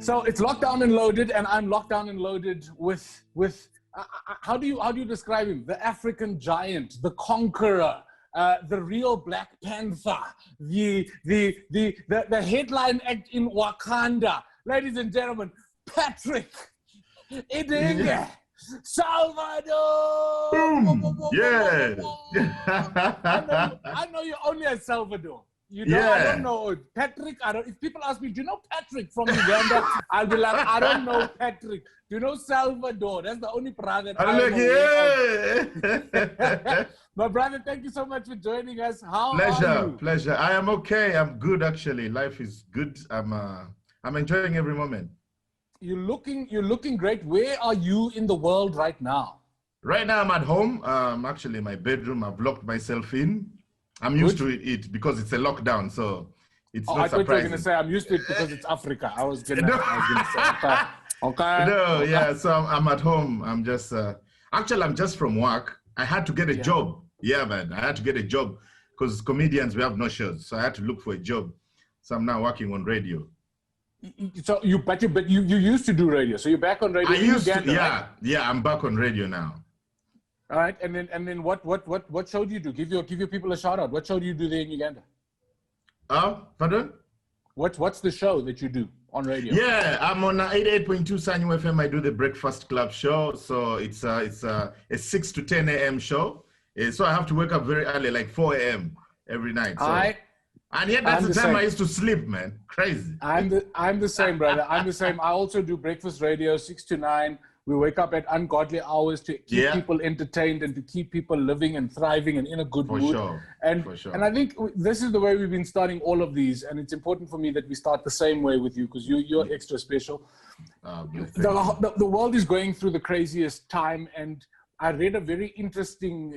So it's lockdown and loaded, and I'm locked down and loaded with how do you describe him? The African giant, the conqueror, the real Black Panther, the headline act in Wakanda. Ladies and gentlemen, Patrick Idenge. Salvado! Boom! Yeah! I know you only at Salvador. You know, I don't know Patrick. If people ask me, do you know Patrick from Uganda? I'll be like, I don't know Patrick. Do you know Salvador? That's the only brother I know. My brother, thank you so much for joining us. How are you? Pleasure. I am okay. I'm good actually. Life is good. I'm enjoying every moment. You're looking great. Where are you in the world right now? Right now I'm at home. Actually in my bedroom. I've locked myself in. I'm used to it because it's a lockdown, so it's not surprising. I thought you were going to say I'm used to it because it's Africa. I was going to say, okay. No, yeah, so I'm at home. I'm just, actually, I'm just from work. I had to get a job. Yeah, man, I had to get a job because comedians, we have no shows. So I had to look for a job. So I'm now working on radio. So you used to do radio. So you're back on radio. Right? Yeah, I'm back on radio now. All right, and then what show do you do? Give your people a shout out. What show do you do there in Uganda? Pardon? What's the show that you do on radio? Yeah, I'm on 88.2 Sanyu FM. I do the Breakfast Club show. So it's a 6 to 10 a.m. show. So I have to wake up very early, like 4 a.m. every night. So. And yet that's the time I used to sleep, man. Crazy. I'm the same, brother. I'm the same. I also do breakfast radio, 6 to 9. We wake up at ungodly hours to keep people entertained and to keep people living and thriving and in a good mood. For sure. And I think this is the way we've been starting all of these. And it's important for me that we start the same way with you because you're extra special. The world is going through the craziest time. And I read a very interesting,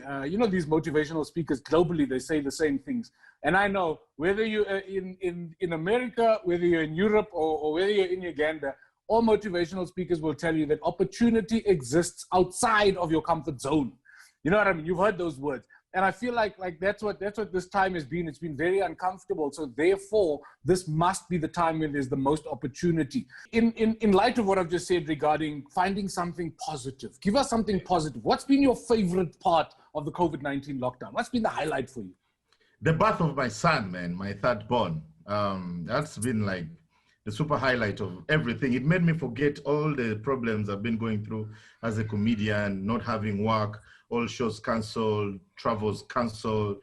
these motivational speakers globally, they say the same things. And I know whether you're in America, whether you're in Europe or whether you're in Uganda, all motivational speakers will tell you that opportunity exists outside of your comfort zone. You know what I mean? You've heard those words. And I feel like that's what this time has been. It's been very uncomfortable. So therefore, this must be the time when there's the most opportunity. In light of what I've just said regarding finding something positive, give us something positive. What's been your favorite part of the COVID-19 lockdown? What's been the highlight for you? The birth of my son, man, my third born. That's been like the super highlight of everything. It made me forget all the problems I've been going through as a comedian, not having work, all shows canceled, travels canceled.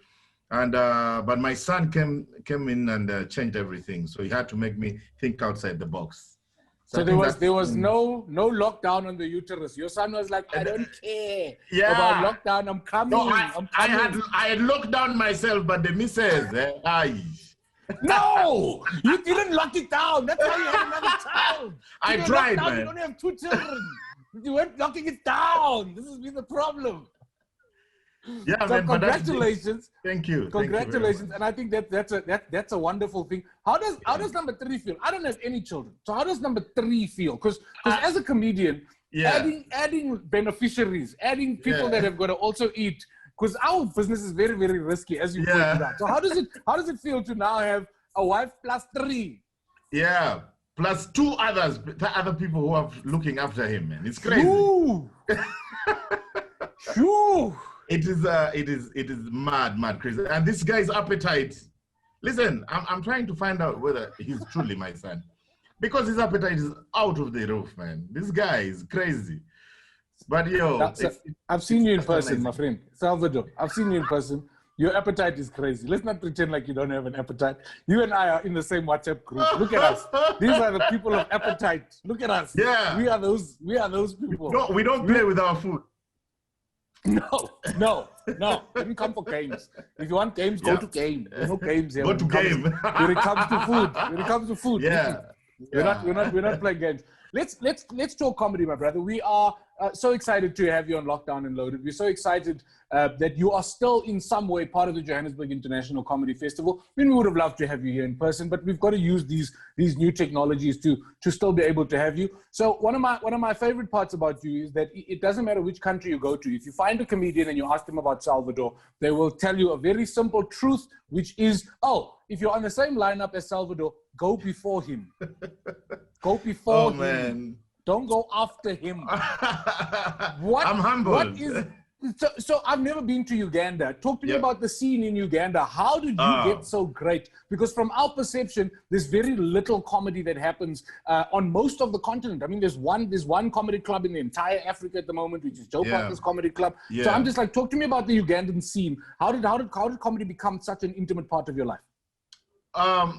And but my son came in and changed everything. So he had to make me think outside the box. So there was no lockdown on the uterus. Your son was like, I don't care about lockdown. I'm coming. No, I had locked down myself, but the missus, No, you didn't lock it down. That's why you had another child. I tried, man. You only have 2 children. You weren't locking it down. This has been the problem. Yeah, so man, congratulations. Thank you. Congratulations. Thank you and I think that's a wonderful thing. How does number 3 feel? I don't have any children. So how does number 3 feel? Because as a comedian, adding beneficiaries, adding people that have got to also eat, because our business is very, very risky, as you pointed out. So how does it feel to now have a wife plus 3? Yeah, plus 2 other people who are looking after him, man. It's crazy. It is mad crazy. And this guy's appetite. Listen, I'm trying to find out whether he's truly my son, because his appetite is out of the roof, man. This guy is crazy. But I've seen you in person, my friend. Salvador, I've seen you in person. Your appetite is crazy. Let's not pretend like you don't have an appetite. You and I are in the same WhatsApp group. Look at us. These are the people of appetite. Look at us. Yeah. We are those people. No, we don't play with our food. No. We didn't come for games. If you want games, go to game. There's no games here. Go to game. When it comes to food. Yeah. We're not playing games. Let's talk comedy, my brother. We are So excited to have you on Lockdown and Loaded. We're so excited that you are still in some way part of the Johannesburg International Comedy Festival. I mean, we would have loved to have you here in person, but we've got to use these new technologies to still be able to have you. So one of my favorite parts about you is that it doesn't matter which country you go to. If you find a comedian and you ask them about Salvador, they will tell you a very simple truth, which is, oh, if you're on the same lineup as Salvador, go before him. Go before him. Man. Don't go after him. What? I'm humbled. What is, so I've never been to Uganda. Talk to me about the scene in Uganda. How did you get so great? Because from our perception, there's very little comedy that happens on most of the continent. I mean, there's one comedy club in the entire Africa at the moment, which is Joe Parker's Comedy Club. So I'm just like, talk to me about the Ugandan scene. How did comedy become such an intimate part of your life?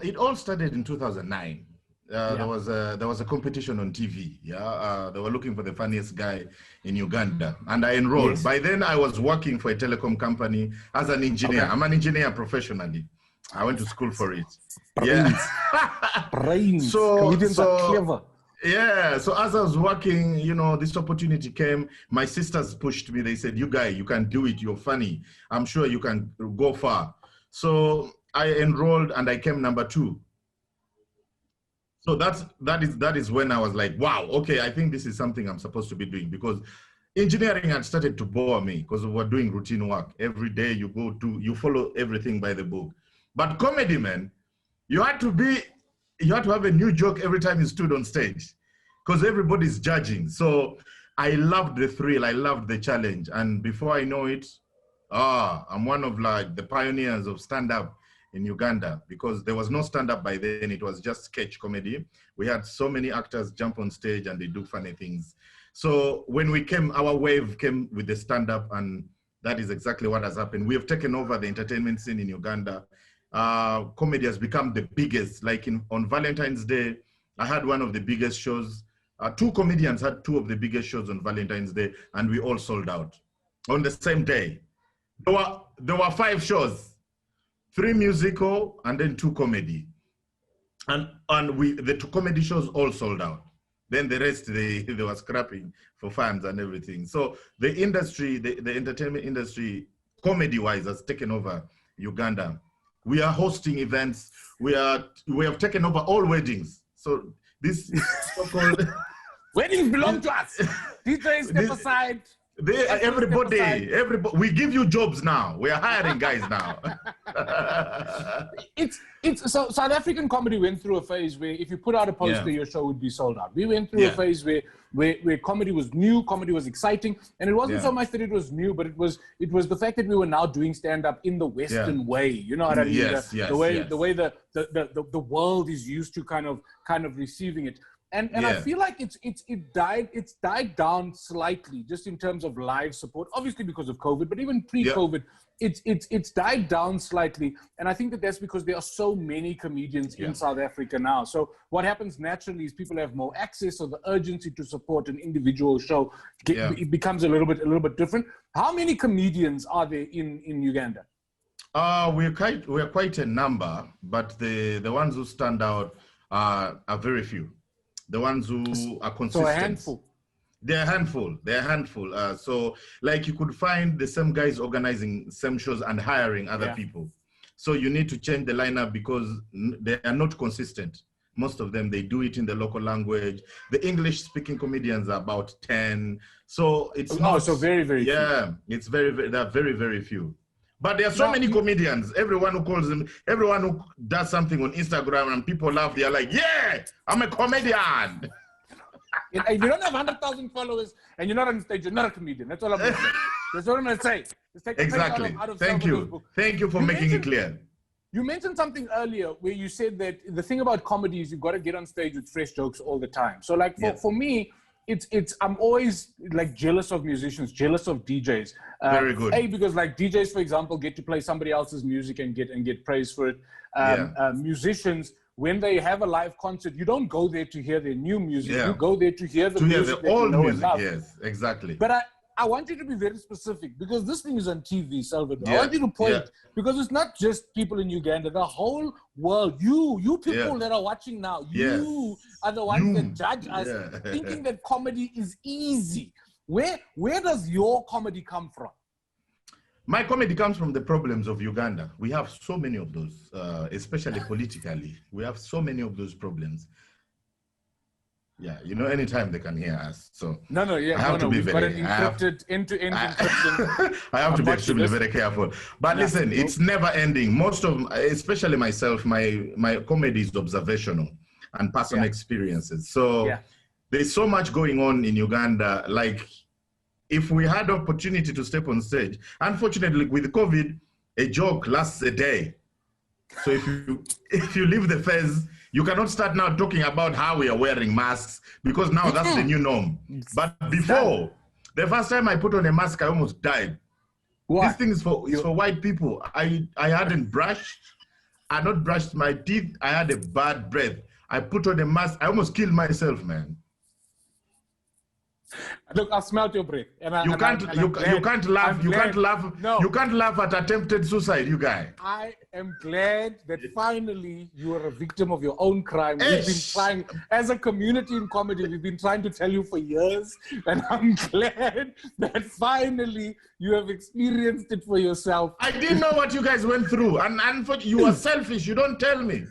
It all started in 2009. There was a competition on TV. They were looking for the funniest guy in Uganda, and I enrolled. Yes. By then, I was working for a telecom company as an engineer. Okay. I'm an engineer professionally. I went to school for it. Brains. Brains. Comedians are clever. Yeah. So as I was working, you know, this opportunity came. My sisters pushed me. They said, "You guy, you can do it. You're funny. I'm sure you can go far." So I enrolled, and I came number 2. So that is when I was like, wow, okay, I think this is something I'm supposed to be doing, because engineering had started to bore me because we're doing routine work. Every day you follow everything by the book. But comedy, man, you had to have a new joke every time you stood on stage, because everybody's judging. So I loved the thrill, I loved the challenge. And before I know it, I'm one of like the pioneers of stand-up in Uganda, because there was no stand-up by then. It was just sketch comedy. We had so many actors jump on stage and they do funny things. So when we came, our wave came with the stand-up, and that is exactly what has happened. We have taken over the entertainment scene in Uganda. Comedy has become the biggest. Like on Valentine's Day, I had one of the biggest shows. 2 comedians had 2 of the biggest shows on Valentine's Day, and we all sold out on the same day. There were 5 shows. 3 musical and then 2 comedy, and the 2 comedy shows all sold out. Then the rest they were scrapping for fans and everything. So the industry, the entertainment industry, comedy wise, has taken over Uganda. We are hosting events. We have taken over all weddings. So this so-called weddings belong to us. DJs step aside. Everybody, we give you jobs now. We are hiring guys now. So South African comedy went through a phase where if you put out a poster, your show would be sold out. We went through a phase where comedy was new, comedy was exciting, and it wasn't so much that it was new, but it was the fact that we were now doing stand-up in the Western way. You know what I mean? The way the world is used to kind of receiving it. And I feel like it's died down slightly just in terms of live support, obviously because of COVID, but even pre-COVID, it's died down slightly. And I think that's because there are so many comedians in South Africa now. So what happens naturally is people have more access, so the urgency to support an individual show it becomes a little bit different. How many comedians are there in Uganda? We're quite a number, but the ones who stand out are very few. The ones who are consistent. So a handful. They're a handful. So like you could find the same guys organizing same shows and hiring other people. So you need to change the lineup because they are not consistent. Most of them, they do it in the local language. The English speaking comedians are about 10. So it's so very, very few. It's there are very, very few. But there are so many comedians. Everyone who does something on Instagram and people laugh, they're like, yeah, I'm a comedian. If you don't have 100,000 followers and you're not on stage, you're not a comedian. That's all I'm going to say. That's what I'm going to say. Exactly. Thank you. Thank you for making it clear. You mentioned something earlier where you said that the thing about comedy is you've got to get on stage with fresh jokes all the time. So like for me, I'm always like jealous of musicians, jealous of DJs. Very good. Because like DJs, for example, get to play somebody else's music and get praise for it. Musicians, when they have a live concert, you don't go there to hear their new music. You go there to hear the music that old you know music. and love. Yes, exactly. But I want you to be very specific because this thing is on TV, Salvador. I want you to point because it's not just people in Uganda, the whole world. You people that are watching now, you are the ones that judge us thinking that comedy is easy. Where does your comedy come from? My comedy comes from the problems of Uganda. We have so many of those, especially politically. We have so many of those problems. Yeah, you know, anytime they can hear us. So I have to be very end-to-end encryption. I have to be extremely very careful. But listen, it's never ending. Most of, especially myself, my comedy is observational and personal experiences. So there's so much going on in Uganda. Like, if we had opportunity to step on stage, unfortunately with COVID, a joke lasts a day. So if you leave the phase, you cannot start now talking about how we are wearing masks, because now that's the new norm. But before, the first time I put on a mask, I almost died. What? This thing is for white people. I hadn't brushed. I had not brushed my teeth. I had a bad breath. I put on a mask. I almost killed myself, man. Look, I've smelled your breath. You can't laugh at attempted suicide, you guy. I am glad that finally you are a victim of your own crime. We've been trying, as a community in comedy, we've been trying to tell you for years, and I'm glad that finally you have experienced it for yourself. I didn't know what you guys went through, and you are selfish. You don't tell me.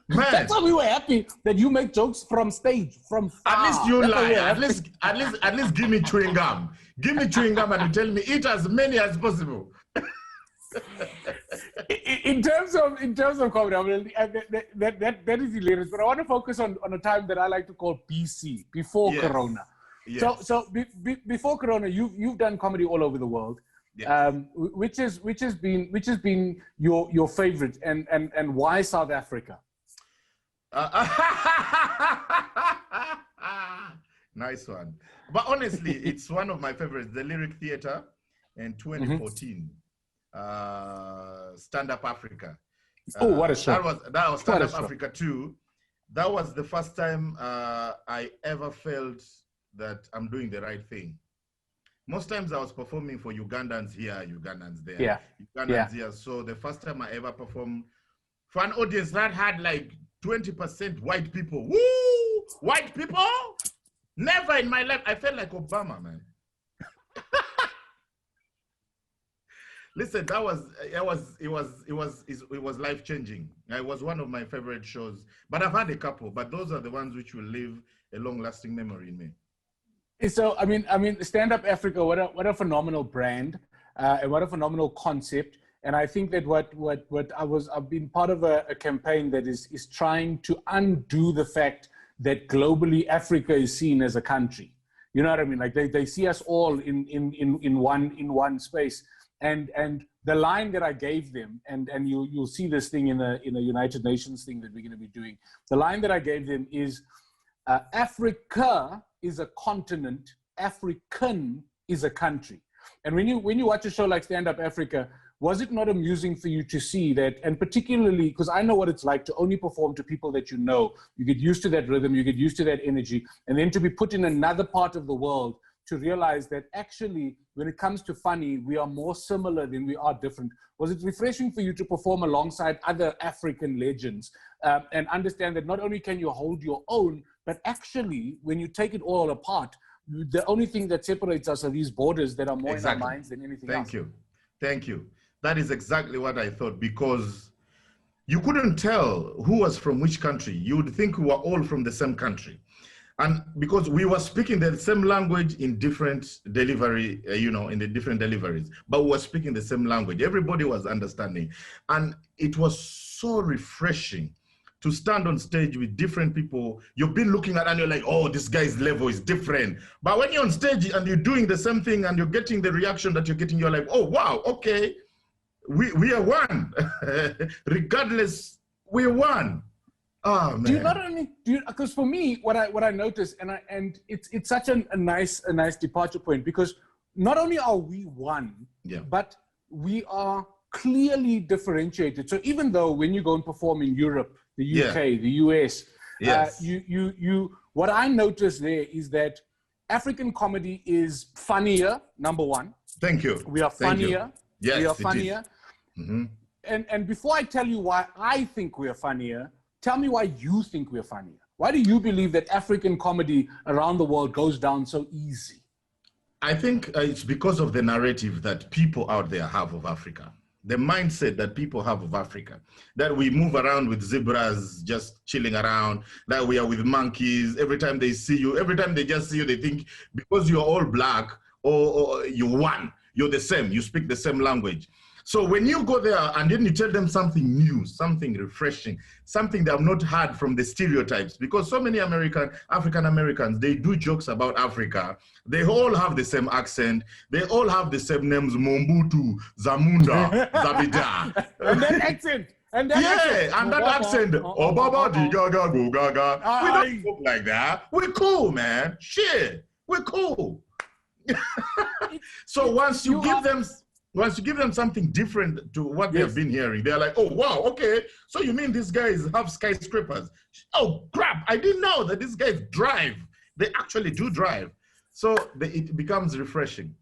Man. That's why we were happy that you make jokes from stage, from far. At least you lie. At least give me chewing gum. Give me chewing gum and you tell me eat as many as possible. in terms of comedy, I mean, that is hilarious. But I want to focus on a time that I like to call BC, before Corona. Yes. So before Corona, you've done comedy all over the world. Yes. Which has been your favorite, and why South Africa? Nice one. But honestly, it's one of my favorites. The Lyric Theatre in 2014, Stand Up Africa. What a show! That was Stand Up Africa 2. That was the first time I ever felt that I'm doing the right thing. Most times I was performing for Ugandans here, Ugandans there, Ugandans here. So the first time I ever performed for an audience that had like 20% white people. Woo! White people? Never in my life. I felt like Obama, man. Listen, it was life-changing. It was one of my favorite shows. But I've had a couple, but those are the ones which will leave a long-lasting memory in me. So I mean, Stand Up Africa, what a phenomenal brand, and what a phenomenal concept. And I think that I've been part of a campaign that is trying to undo the fact that globally Africa is seen as a country. You know what I mean? Like they see us all in one space. And the line that I gave them, and you'll see this thing in a United Nations thing that we're going to be doing. The line that I gave them is, Africa is a continent, African is a country. And when you watch a show like Stand Up Africa, was it not amusing for you to see that, and particularly because I know what it's like to only perform to people that you know, you get used to that rhythm, you get used to that energy, and then to be put in another part of the world to realize that actually, when it comes to funny, we are more similar than we are different. Was it refreshing for you to perform alongside other African legends and understand that not only can you hold your own, but actually, when you take it all apart, the only thing that separates us are these borders that are more in our minds than anything else. Thank you. That is exactly what I thought, because you couldn't tell who was from which country. You would think we were all from the same country. And because we were speaking the same language in different delivery, in the different deliveries, but we were speaking the same language. Everybody was understanding. And it was so refreshing to stand on stage with different people. You've been looking at and you're like, oh, this guy's level is different. But when you're on stage and you're doing the same thing and you're getting the reaction that you're getting, you're like, oh, wow, okay, we are one. Regardless, we're one. Oh, man. Because for me, what I noticed, and it's such a nice departure point, because not only are we one, but we are clearly differentiated. So even though when you go and perform in Europe, the UK, the US, what I noticed there is that African comedy is funnier, number one. Thank you. We are funnier. Yes, we are funnier. Mm-hmm. And before I tell you why I think we are funnier, tell me why you think we're funnier. Why do you believe that African comedy around the world goes down so easy? I think it's because of the narrative that people out there have of Africa. The mindset that people have of Africa, that we move around with zebras just chilling around, that we are with monkeys. Every time they see you, every time they just see you, they think because you're all black or you won, you're the same, you speak the same language. So when you go there and then you tell them something new, something refreshing, something they have not heard from the stereotypes, because so many African Americans, they do jokes about Africa. They all have the same accent. They all have the same names, Mombutu, Zamunda, Zabida. And that accent. And that accent. Obaba di gaga go gaga. We don't talk like that. We're cool, man. Shit. We're cool. So once you give them something different to what they've been hearing, they're like, oh, wow, okay. So you mean these guys have skyscrapers? Oh, crap. I didn't know that these guys drive. They actually do drive. So it becomes refreshing.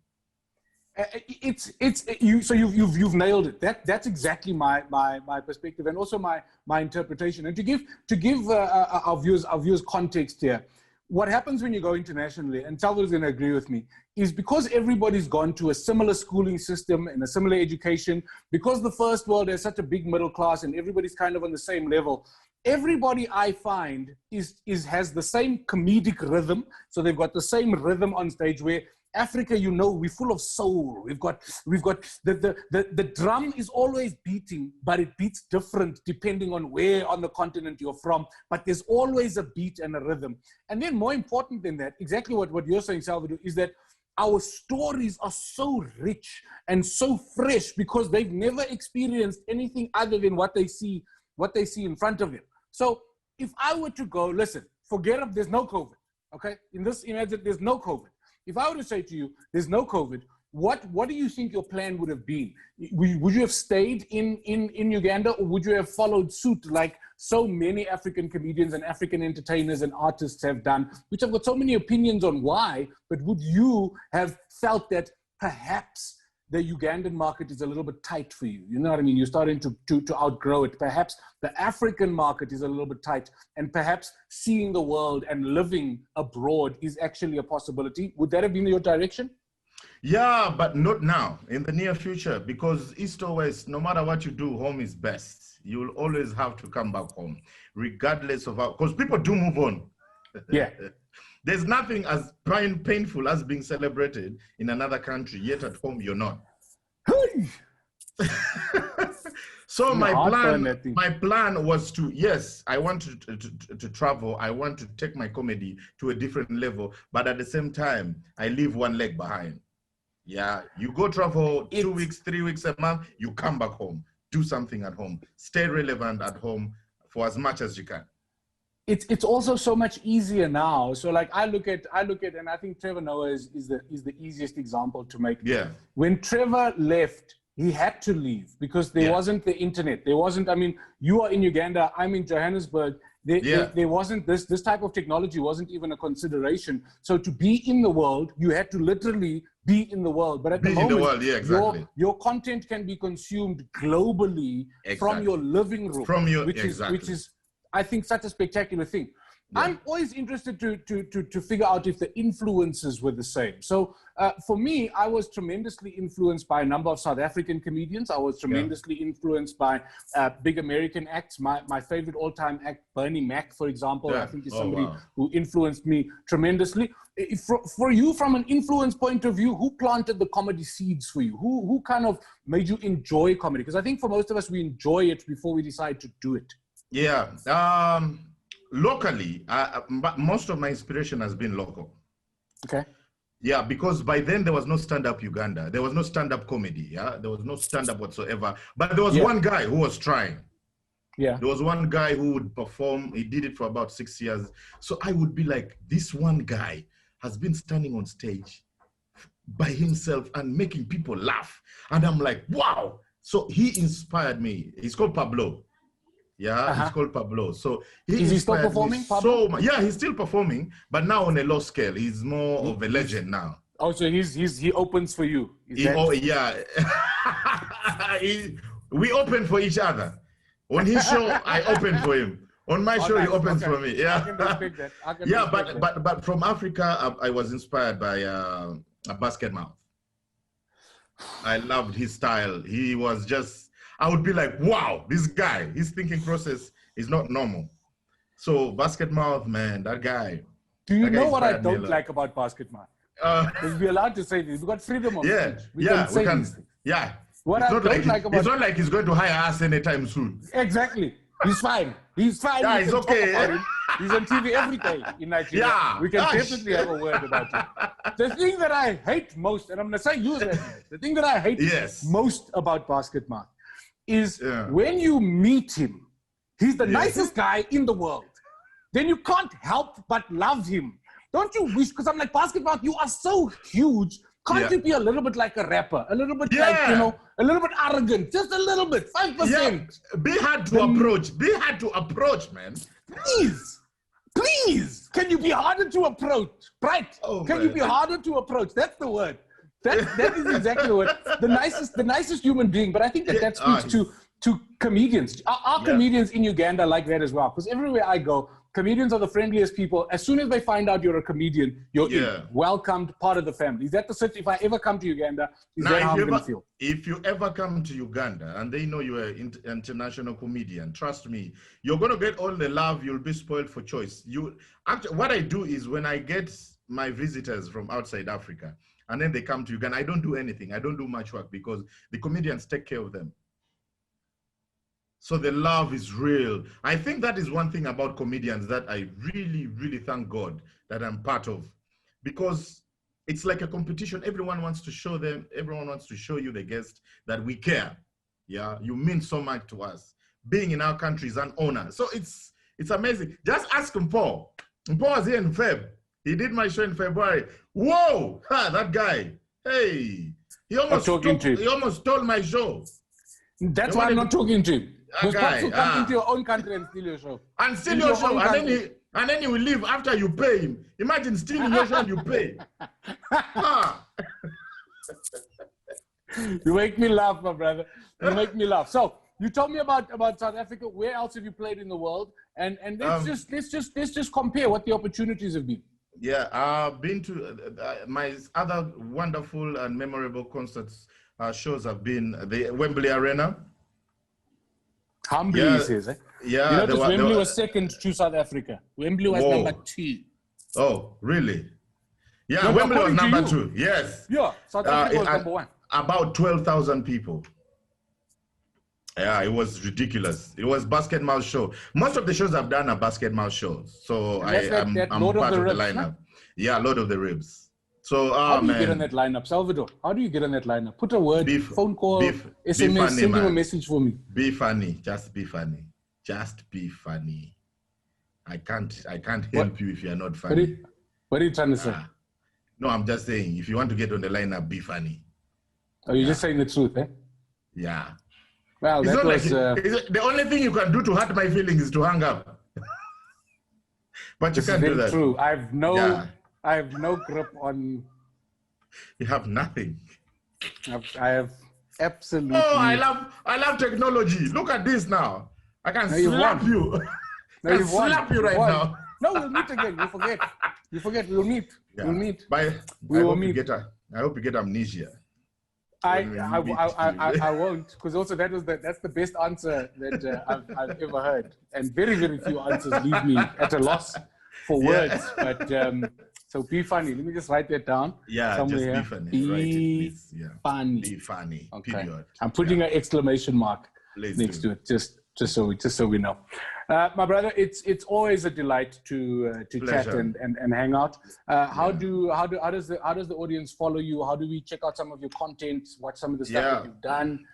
So you've nailed it. That's exactly my perspective and also my interpretation. And to give our viewers context here, what happens when you go internationally, and Salvado's going to agree with me, is because everybody's gone to a similar schooling system and a similar education, because the first world has such a big middle class and everybody's kind of on the same level, everybody I find has the same comedic rhythm. So they've got the same rhythm on stage where Africa, you know, we're full of soul. We've got the drum is always beating, but it beats different depending on where on the continent you're from. But there's always a beat and a rhythm. And then more important than that, exactly what you're saying, Salvador, is that our stories are so rich and so fresh because they've never experienced anything other than what they see in front of them. So if I were to go, listen, there's no COVID, okay? Imagine there's no COVID. If I were to say to you, there's no COVID, what do you think your plan would have been? Would you have stayed in Uganda, or would you have followed suit like so many African comedians and African entertainers and artists have done, which have got so many opinions on why, but would you have felt that perhaps the Ugandan market is a little bit tight for you? You know what I mean? You're starting to outgrow it. Perhaps the African market is a little bit tight, and perhaps seeing the world and living abroad is actually a possibility. Would that have been your direction? Yeah, but not now, in the near future, because East or West, no matter what you do, home is best. You'll always have to come back home, regardless of how, because people do move on. Yeah. There's nothing as painful as being celebrated in another country, yet at home you're not. So my plan was to, yes, I want to travel. I want to take my comedy to a different level, but at the same time, I leave one leg behind. Yeah, you go travel 2 weeks, 3 weeks, a month, you come back home, do something at home, stay relevant at home for as much as you can. It's also so much easier now. So like I look at, and I think Trevor Noah is the easiest example to make. Yeah. When Trevor left, he had to leave because there wasn't the internet. There wasn't, I mean, you are in Uganda, I'm in Johannesburg. There wasn't this type of technology wasn't even a consideration. So to be in the world, you had to literally be in the world. But at the moment, your content can be consumed globally from your living room, which is, I think, such a spectacular thing. Yeah. I'm always interested to figure out if the influences were the same. So for me, I was tremendously influenced by a number of South African comedians. I was tremendously influenced by big American acts. My favorite all-time act, Bernie Mac, for example, I think is somebody who influenced me tremendously. For you, from an influence point of view, who planted the comedy seeds for you? Who kind of made you enjoy comedy? Because I think for most of us, we enjoy it before we decide to do it. Yeah. Locally, most of my inspiration has been local. Okay. Yeah, because by then there was no stand-up Uganda. There was no stand-up comedy. Yeah, there was no stand-up whatsoever. But there was one guy who was trying. Yeah. There was one guy who would perform. He did it for about 6 years. So I would be like, this one guy has been standing on stage by himself and making people laugh. And I'm like, wow. So he inspired me. He's called Pablo. Yeah, he's called Pablo. So is he still performing, Pablo? Yeah, he's still performing, but now on a low scale. He's more of a legend now. Oh, so he opens for you. Yeah. We open for each other. On his show, I open for him. On my show, he opens for me. Yeah. I can respect that. But from Africa, I was inspired by a basket mouth. I loved his style. He was just, I would be like, wow, this guy, his thinking process is not normal. So basket mouth, man, that guy. Do you know what I don't like about basket mouth? Because we're allowed to say this. We've got freedom of speech. We can say these things. Yeah. What I don't like about... It's not like he's going to hire us anytime soon. Exactly. He's fine. He's fine. Yeah, he's okay. He's on TV every day in Nigeria. Yeah. We can definitely have a word about it. The thing that I hate most, and I'm going to say you that, the thing that I hate most about basket mouth is when you meet him, he's the nicest guy in the world. Then you can't help but love him. Don't you wish? Because I'm like, basket mouth, you are so huge. Can't you be a little bit like a rapper? A little bit like, you know, a little bit arrogant. Just a little bit. 5%. Yeah. Be hard to approach. Be hard to approach, man. Please. Please. Can you be harder to approach? Right. Oh, can you be harder to approach? That's the word. That is exactly the word. The nicest human being. But I think that speaks to comedians. Our comedians in Uganda like that as well. Because everywhere I go, comedians are the friendliest people. As soon as they find out you're a comedian, you're welcomed, part of the family. Is that the situation? If I ever come to Uganda, is that how I'm going to feel? If you ever come to Uganda and they know you're an international comedian, trust me, you're going to get all the love. You'll be spoiled for choice. What I do is when I get my visitors from outside Africa and then they come to Uganda, I don't do anything. I don't do much work because the comedians take care of them. So the love is real. I think that is one thing about comedians that I really, really thank God that I'm part of, because it's like a competition. Everyone wants to show them, everyone wants to show you, the guest, that we care. Yeah, you mean so much to us. Being in our country is an honor. So it's amazing. Just ask Mpo. Mpo was here in Feb. He did my show in February. Whoa, that guy. Hey, he almost stole my show. That's why I'm not talking to him. Because perhaps you come into your own country and steal your show. And steal your show, and then he will leave after you pay him. Imagine stealing your show and you pay. You make me laugh, my brother. You make me laugh. So you told me about South Africa. Where else have you played in the world? And let's just compare what the opportunities have been. Yeah, I've been to my other wonderful and memorable concerts shows have been the Wembley Arena. Humbly, he says, eh? Yeah. You notice Wembley was second to South Africa. Wembley was number 2. Oh, really? Yeah, no, Wembley was number 2. Yes. Yeah, South Africa was number 1. About 12,000 people. Yeah, it was ridiculous. It was basket mouth show. Most of the shows I've done are basket mouth shows. So I'm part of the lineup. No? Yeah, Lord of the Ribs. So, how do you get on that lineup, Salvador? How do you get on that lineup? Put a word, phone call, SMS, send him a message for me. Be funny, just be funny, just be funny. I can't help you if you're not funny. What are you trying to say? No, I'm just saying, if you want to get on the lineup, be funny. Oh, you're just saying the truth, eh? Yeah. Well, that was... the only thing you can do to hurt my feelings is to hang up. But you can't do that. True. I have no grip on... You have nothing. I have absolutely... Oh, I love technology. Look at this now. I can slap you. I can slap you right now. No, we'll meet again. You forget. You forget. We'll meet. Yeah. We'll meet. I hope you get amnesia. I won't, because also that's the best answer that I've ever heard. And very, very few answers leave me at a loss for words. But... So be funny. Let me just write that down. Yeah, somewhere. Just be funny. Be funny. Be funny. Okay. Period. I'm putting an exclamation mark next to it, just so we know. My brother, it's always a delight to chat and hang out. How does the audience follow you? How do we check out some of your content? Watch some of the stuff that you've done?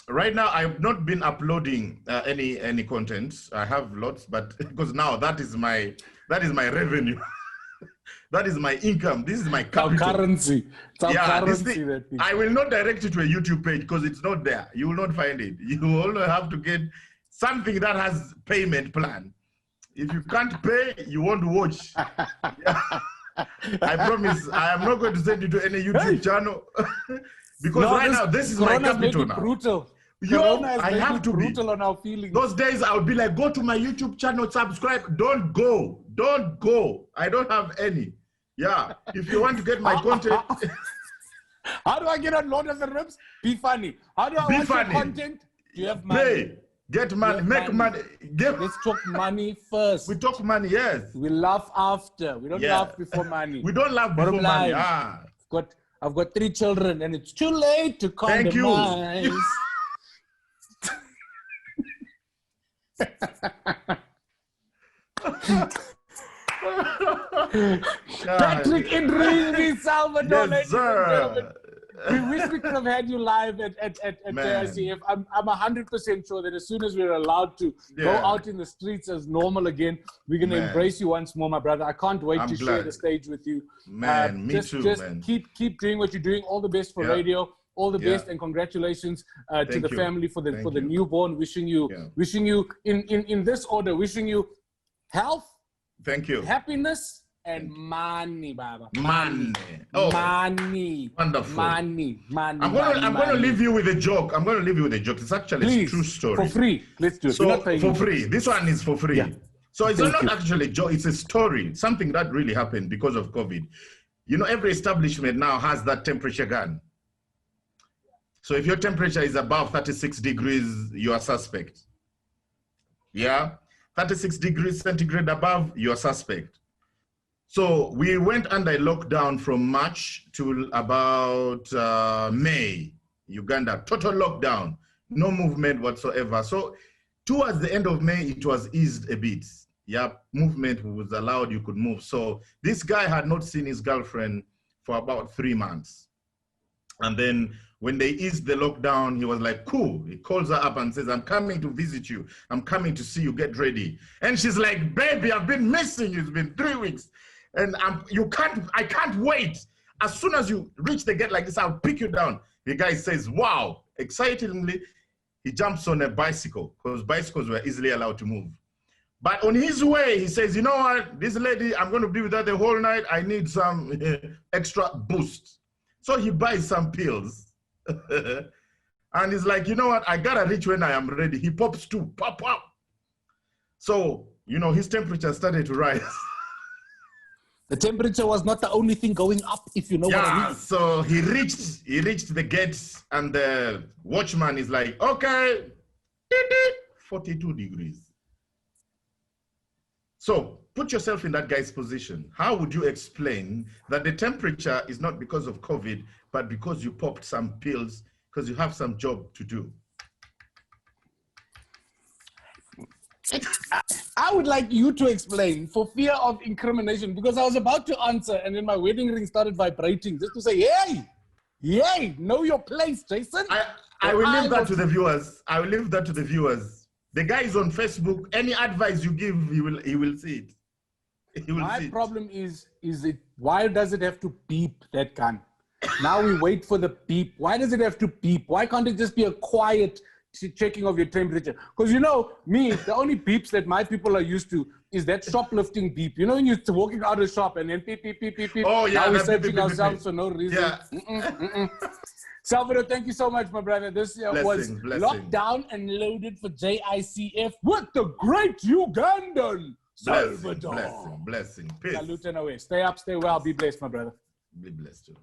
Right now, I've not been uploading any content. I have lots, but because now that is my revenue. That is my income. This is my capital. Currency. I will not direct you to a YouTube page because it's not there. You will not find it. You will have to get something that has payment plan. If you can't pay, you won't watch. I promise I am not going to send you to any YouTube channel because right now this is my capital now. Brutal. I have to be brutal on our feelings. Those days I would be like, go to my YouTube channel, subscribe. Don't go. I don't have any. Yeah, if you want to get my content. How do I get on Lord of the Ribs? Be funny. How do I watch your content? Do you have money? Pay. Get money. Make money. Let's talk money first. We talk money, yes. We laugh after. We don't laugh before money. We don't laugh before money. I've got 3 children, and it's too late to compromise. Patrick Idris, Salvado, yes, sir. We wish we could have had you live at JICF. I'm 100% sure that as soon as we're allowed to go out in the streets as normal again, we're going to embrace you once more, my brother. I can't wait to share the stage with you. Man, me too, man. Keep doing what you're doing. All the best for radio. All the best and congratulations to the family for the newborn. Wishing you in this order, wishing you health. Thank you. Happiness. And money, Baba. Money. Oh, money. Wonderful. Money. I'm going to leave you with a joke. It's actually a true story. For free. Let's do it. So, for free. This one is for free. Yeah. So it's not actually a joke. It's a story. Something that really happened because of COVID. You know, every establishment now has that temperature gun. So if your temperature is above 36 degrees, you are suspect. Yeah? 36 degrees centigrade above, you are suspect. So we went under lockdown from March to about May, Uganda, total lockdown, no movement whatsoever. So towards the end of May, it was eased a bit. Yeah, movement was allowed, you could move. So this guy had not seen his girlfriend for about 3 months. And then when they eased the lockdown, he was like, cool. He calls her up and says, I'm coming to visit you. I'm coming to see you, get ready. And she's like, baby, I've been missing you. It's been 3 weeks. And I can't wait. As soon as you reach the gate like this, I'll pick you down. The guy says, wow. Excitingly, he jumps on a bicycle because bicycles were easily allowed to move. But on his way, he says, you know what? This lady, I'm going to be with her the whole night. I need some extra boost. So he buys some pills. And he's like, you know what? I got to reach when I am ready. He pops 2, pop. So, you know, his temperature started to rise. The temperature was not the only thing going up, if you know what I mean. So he reached the gates, and the watchman is like, okay, 42 degrees. So put yourself in that guy's position. How would you explain that the temperature is not because of COVID, but because you popped some pills, because you have some job to do? I would like you to explain for fear of incrimination, because I was about to answer and then my wedding ring started vibrating just to say, hey, know your place, Jason. I will leave that to the viewers. I will leave that to the viewers. The guy is on Facebook. Any advice you give, he will see it. My problem is why does it have to beep, that gun? Now we wait for the beep. Why does it have to beep? Why can't it just be a quiet checking of your temperature? Because you know, me, the only beeps that my people are used to is that shoplifting beep. You know, when you're walking out of the shop and then beep, beep, beep, beep, beep. Oh, yeah. Now we're searching ourselves for no reason. Yeah. Salvador, thank you so much, my brother. This was locked down and loaded for JICF with the great Ugandan, Salvador. Blessing. Peace. Salute and away. Stay up, stay well. Be blessed, my brother. Be blessed too.